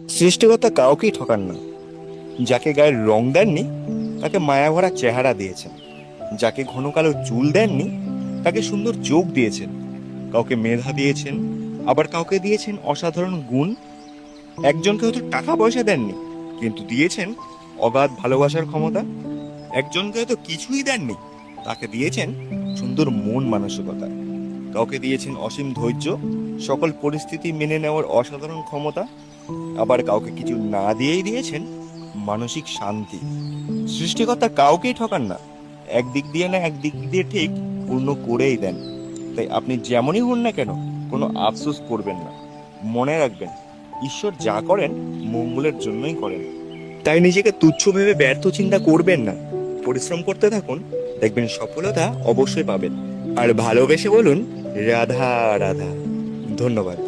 সৃষ্টিকর্তা কাউকেই ঠকান না। যাকে গায়ের রং দেননি তাকে মায়াভরা চেহারা দিয়েছেন, যাকে ঘন কালো চুল দেননি তাকে সুন্দর চোখ দিয়েছেন, কাউকে মেধা দিয়েছেন, আবার কাউকে দিয়েছেন অসাধারণ গুণ। একজনকে হয়তো টাকা পয়সা দেননি, কিন্তু দিয়েছেন অগাধ ভালোবাসার ক্ষমতা। একজনকে হয়তো কিছুই দেননি, তাকে দিয়েছেন সুন্দর মন মানসিকতা। কাউকে দিয়েছেন অসীম ধৈর্য, সকল পরিস্থিতি মেনে নেওয়ার অসাধারণ ক্ষমতা। আবার কাউকে কিছু না দিয়েই দিয়েছেন মানসিক শান্তি। সৃষ্টিকর্তা কাউকেই ঠকান না, একদিক দিয়ে না একদিক দিয়ে ঠিক পূর্ণ করেই দেন। তাই আপনি যেমনই হন না কেন, কোনো আফসোস করবেন না। মনে রাখবেন, ঈশ্বর যা করেন মঙ্গলের জন্যই করেন। তাই নিজেকে তুচ্ছ ভেবে ব্যর্থ চিন্তা করবেন না, পরিশ্রম করতে থাকুন, দেখবেন সফলতা অবশ্যই পাবেন। আর ভালোবেসে বলুন রাধা রাধা। ধন্যবাদ।